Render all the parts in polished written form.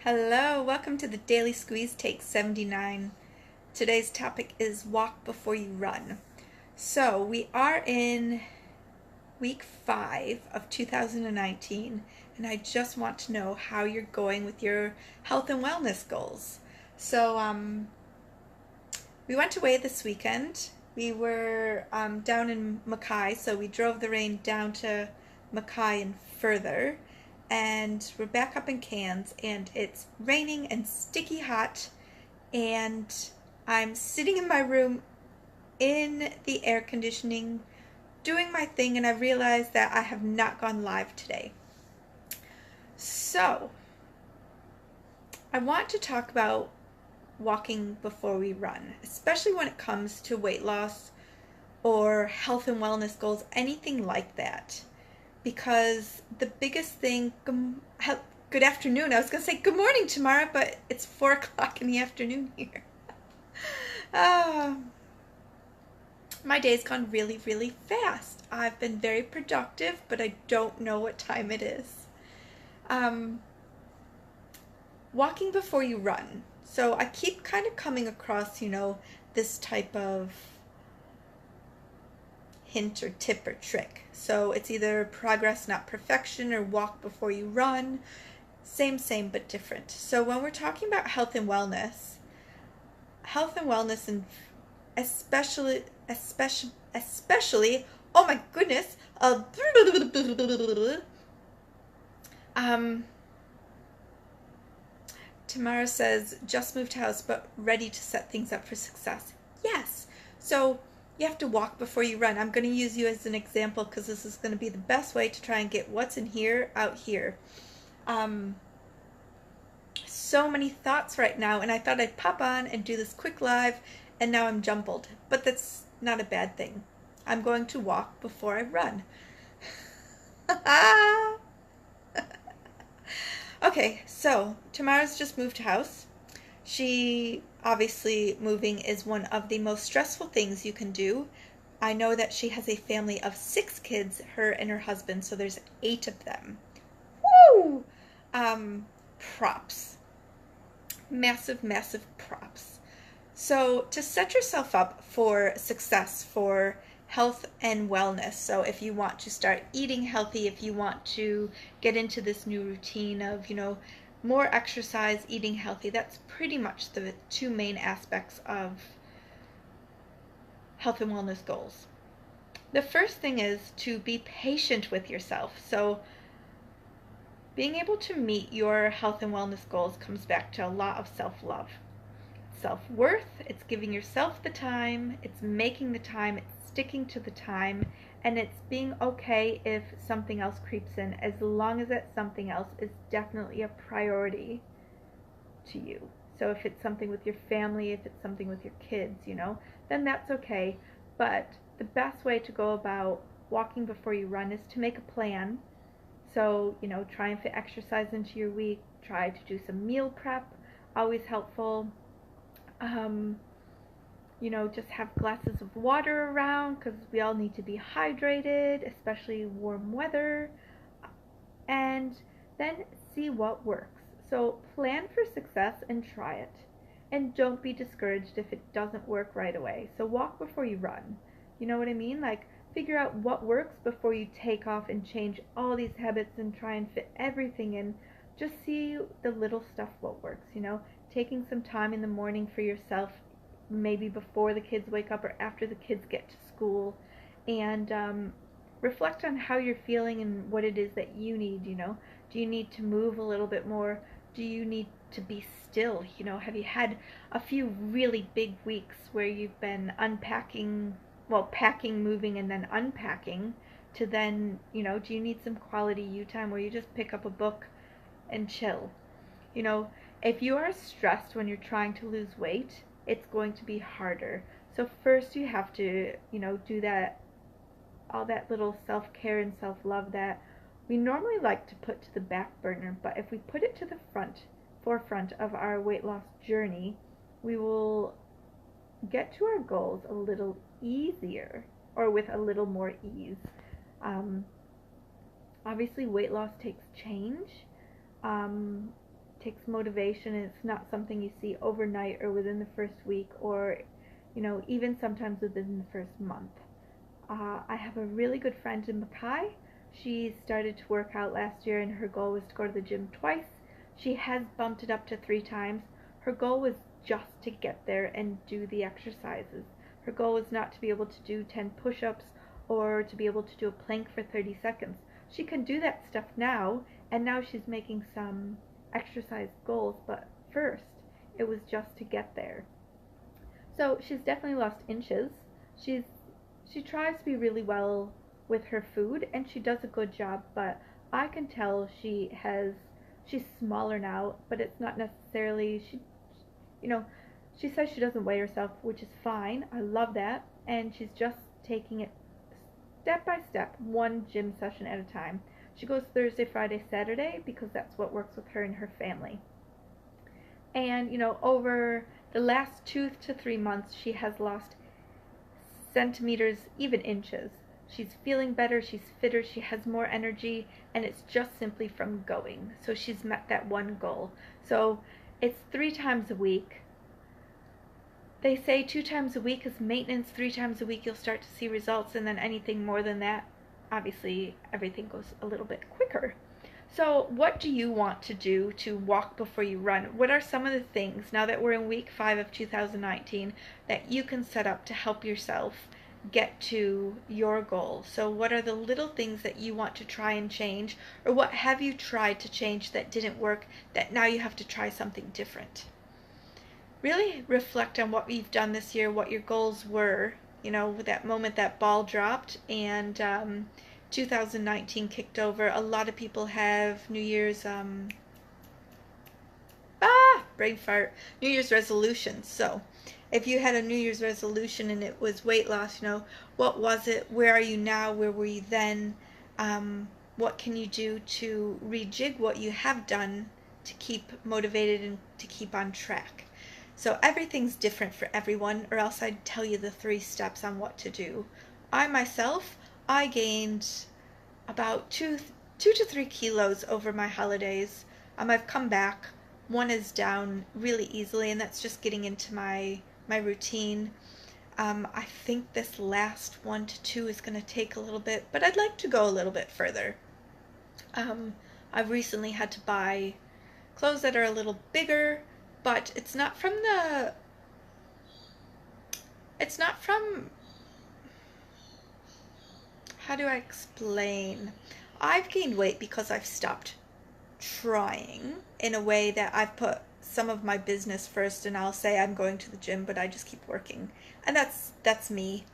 Hello, welcome to the Daily Squeeze Take 79. Today's topic is walk before you run. So we are in week 5 of 2019, and I just want to know how you're going with your health and wellness goals. So we went away this weekend. We were down in Mackay, so we drove the rain down to Mackay and further. And we're back up in Cairns, and it's raining and sticky hot, and I'm sitting in my room in the air conditioning doing my thing, and I realized that I have not gone live today. So I want to talk about walking before we run, especially when it comes to weight loss or health and wellness goals, anything like that. Because the biggest thing, good afternoon. I was going to say good morning tomorrow, but it's 4 o'clock in the afternoon here. My day's gone really, really fast. I've been very productive, but I don't know what time it is. Walking before you run. So I keep kind of coming across, this type of hint or tip or trick. So it's either progress, not perfection, or walk before you run. Same, but different. So when we're talking about health and wellness, and especially, oh my goodness, Tamara says, just moved house, but ready to set things up for success. Yes. So you have to walk before you run. I'm going to use you as an example because this is going to be the best way to try and get what's in here out here. So many thoughts right now, and I thought I'd pop on and do this quick live, and now I'm jumbled. But that's not a bad thing. I'm going to walk before I run. Okay, so Tamara's just moved house. She obviously, moving is one of the most stressful things you can do. I know that she has a family of 6 kids, her and her husband, so there's 8 of them. Woo! Props. Massive props. So to set yourself up for success, for health and wellness, so if you want to start eating healthy, if you want to get into this new routine of, more exercise, eating healthy, that's pretty much the 2 main aspects of health and wellness goals. The first thing is to be patient with yourself. So being able to meet your health and wellness goals comes back to a lot of self-love. Self-worth, it's giving yourself the time, it's making the time, it's sticking to the time, and it's being okay if something else creeps in, as long as that something else is definitely a priority to you. So if it's something with your family, if it's something with your kids, then that's okay. But the best way to go about walking before you run is to make a plan. So, try and fit exercise into your week, try to do some meal prep, always helpful. Just have glasses of water around because we all need to be hydrated, especially warm weather. And then see what works. So plan for success and try it. And don't be discouraged if it doesn't work right away. So walk before you run. You know what I mean? Like, figure out what works before you take off and change all these habits and try and fit everything in. Just see the little stuff what works, taking some time in the morning for yourself, maybe before the kids wake up or after the kids get to school, and reflect on how you're feeling and what it is that you need. Do you need to move a little bit more? Do you need to be still? Have you had a few really big weeks where you've been packing, moving, and then unpacking, to then, do you need some quality you time where you just pick up a book and chill? If you are stressed when you're trying to lose weight, it's going to be harder. So first you have to, do that, all that little self-care and self-love that we normally like to put to the back burner. But if we put it to the forefront of our weight loss journey, we will get to our goals a little easier, or with a little more ease. Obviously weight loss takes change. takes motivation, and it's not something you see overnight or within the first week, or even sometimes within the first month. I have a really good friend in Mackay. She started to work out last year, and her goal was to go to the gym twice. She has bumped it up to 3 times. Her goal was just to get there and do the exercises. Her goal was not to be able to do 10 push-ups or to be able to do a plank for 30 seconds. She can do that stuff now, and now she's making some exercise goals, but first it was just to get there. So she's definitely lost inches. She tries to be really well with her food, and she does a good job, but I can tell she's smaller now, but it's not necessarily you know she says she doesn't weigh herself, which is fine. I love that, and she's just taking it step by step, one gym session at a time. She goes Thursday, Friday, Saturday because that's what works with her and her family. And over the last 2 to 3 months, she has lost centimeters, even inches. She's feeling better, she's fitter, she has more energy, and it's just simply from going. So she's met that one goal. So it's 3 times a week. They say 2 times a week is maintenance, 3 times a week you'll start to see results, and then anything more than that, obviously everything goes a little bit quicker. So what do you want to do to walk before you run? What are some of the things, now that we're in week 5 of 2019, that you can set up to help yourself get to your goal? So what are the little things that you want to try and change, or what have you tried to change that didn't work, that now you have to try something different? Really reflect on what you've done this year, what your goals were, that moment that ball dropped and 2019 kicked over. A lot of people have New Year's brain fart, New Year's resolutions. So if you had a New Year's resolution and it was weight loss, what was it? Where are you now? Where were you then? What can you do to rejig what you have done to keep motivated and to keep on track? So everything's different for everyone, or else I'd tell you the 3 steps on what to do. I gained about 2 to 3 kilos over my holidays. I've come back. 1 is down really easily, and that's just getting into my routine. I think this last 1 to 2 is going to take a little bit, but I'd like to go a little bit further. I've recently had to buy clothes that are a little bigger, but it's not from how do I explain? I've gained weight because I've stopped trying, in a way that I've put some of my business first, and I'll say I'm going to the gym, but I just keep working. And that's me.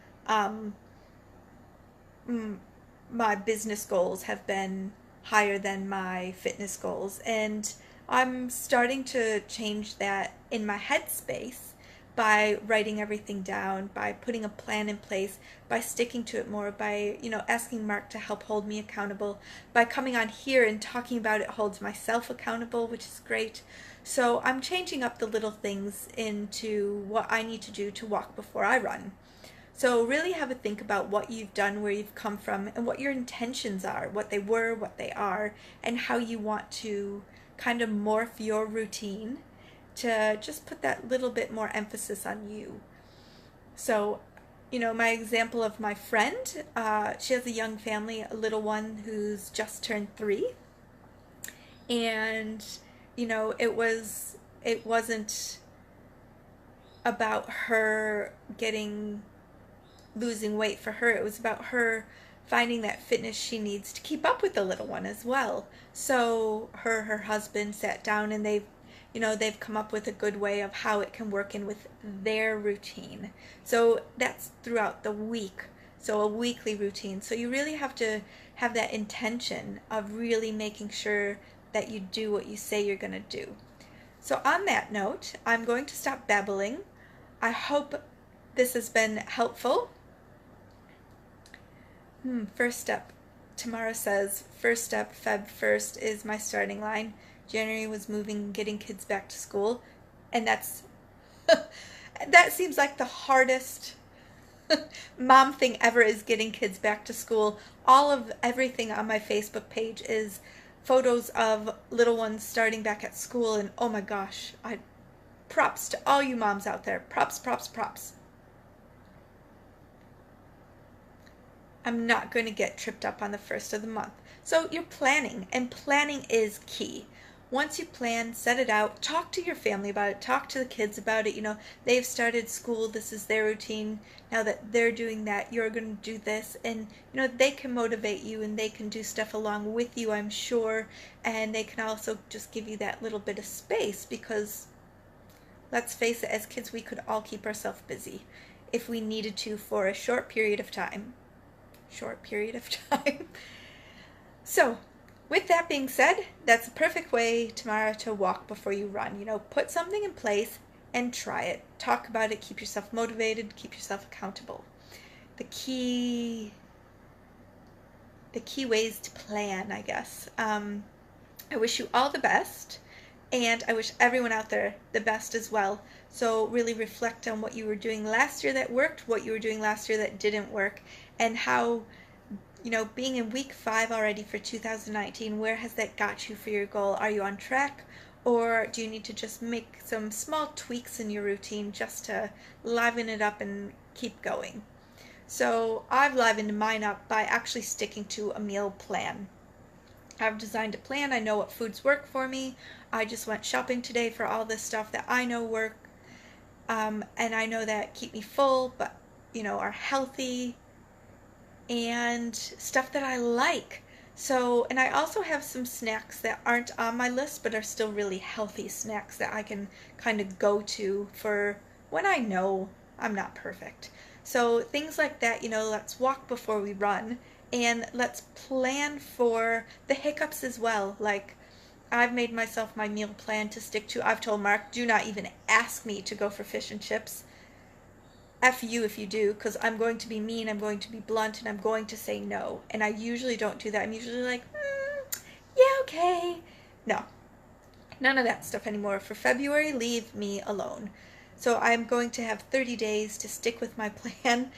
My business goals have been higher than my fitness goals, and I'm starting to change that in my headspace by writing everything down, by putting a plan in place, by sticking to it more, by asking Mark to help hold me accountable, by coming on here and talking about it holds myself accountable, which is great. So I'm changing up the little things into what I need to do to walk before I run. So really have a think about what you've done, where you've come from, and what your intentions are, what they were, what they are, and how you want to kind of morph your routine to just put that little bit more emphasis on you. So, my example of my friend, she has a young family, a little one who's just turned 3. And, it wasn't about her losing weight for her. It was about her finding that fitness she needs to keep up with the little one as well. So her husband sat down, and they've come up with a good way of how it can work in with their routine. So that's throughout the week. So a weekly routine. So you really have to have that intention of really making sure that you do what you say you're going to do. So on that note, I'm going to stop babbling. I hope this has been helpful. First step. Tomorrow says, first step, Feb 1st is my starting line. January was moving, getting kids back to school. And that's, that seems like the hardest mom thing ever, is getting kids back to school. Everything on my Facebook page is photos of little ones starting back at school, and oh my gosh, props to all you moms out there. Props, props, props. I'm not going to get tripped up on the first of the month. So you're planning, and planning is key. Once you plan, set it out, talk to your family about it, talk to the kids about it. You know, they've started school, this is their routine. Now that they're doing that, you're going to do this. And, you know, they can motivate you and they can do stuff along with you, I'm sure. And they can also just give you that little bit of space because, let's face it, as kids, we could all keep ourselves busy if we needed to for a short period of time. So, with that being said, that's a perfect way tomorrow to walk before you run. You know, put something in place and try it. Talk about it, keep yourself motivated, keep yourself accountable. The key ways to plan, I guess. I wish you all the best, and I wish everyone out there the best as well. So really reflect on what you were doing last year that worked, what you were doing last year that didn't work, and how, you know, being in week 5 already for 2019, where has that got you for your goal? Are you on track, or do you need to just make some small tweaks in your routine just to liven it up and keep going? So I've livened mine up by actually sticking to a meal plan. I've designed a plan. I know what foods work for me. I just went shopping today for all this stuff that I know work, and I know that keep me full, but, you know, are healthy, and stuff that I like. So, and I also have some snacks that aren't on my list but are still really healthy snacks that I can kind of go to for when I know I'm not perfect. So things like that, you know, let's walk before we run, and let's plan for the hiccups as well. Like, I've made myself my meal plan to stick to. I've told Mark, do not even ask me to go for fish and chips. F you if you do, because I'm going to be mean, I'm going to be blunt, and I'm going to say no. And I usually don't do that. I'm usually like, yeah, okay. No, none of that stuff anymore. For February, leave me alone. So I'm going to have 30 days to stick with my plan,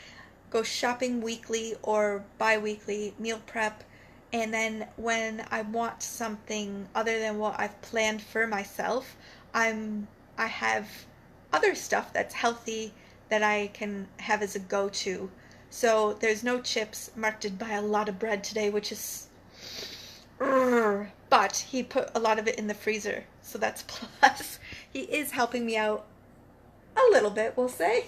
go shopping weekly or bi-weekly, meal prep, and then when I want something other than what I've planned for myself, I have other stuff that's healthy that I can have as a go-to. So there's no chips. Mark did buy a lot of bread today, which is, but he put a lot of it in the freezer, so that's a plus. He is helping me out a little bit, we'll say.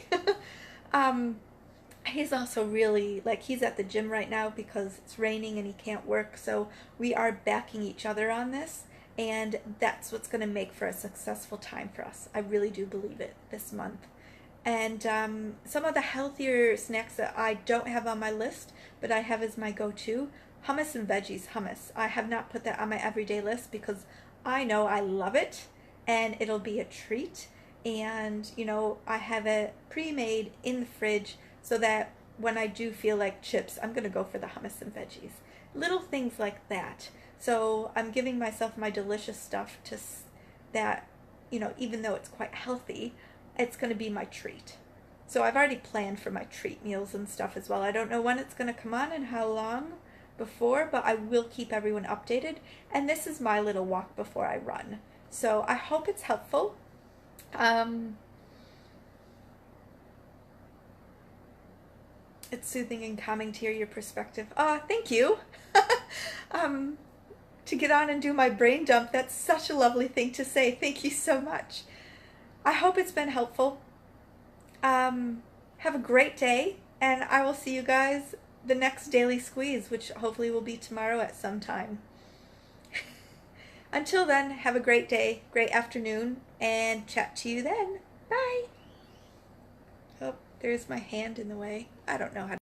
He's also really, like, he's at the gym right now because it's raining and he can't work, so we are backing each other on this, and that's what's going to make for a successful time for us. I really do believe it this month. And some of the healthier snacks that I don't have on my list, but I have as my go-to, hummus and veggies hummus. I have not put that on my everyday list because I know I love it and it'll be a treat. And, you know, I have it pre-made in the fridge so that when I do feel like chips, I'm going to go for the hummus and veggies. Little things like that. So I'm giving myself my delicious stuff to that, you know, even though it's quite healthy, it's going to be my treat. So I've already planned for my treat meals and stuff as well. I don't know when it's going to come on and how long before, but I will keep everyone updated. And this is my little walk before I run. So I hope it's helpful. It's soothing and calming to hear your perspective. Thank you. To get on and do my brain dump, that's such a lovely thing to say. Thank you so much. I hope it's been helpful. Have a great day, and I will see you guys the next Daily Squeeze, which hopefully will be tomorrow at some time. Until then, have a great day, great afternoon, and chat to you then. Bye. Oh, there's my hand in the way. I don't know how to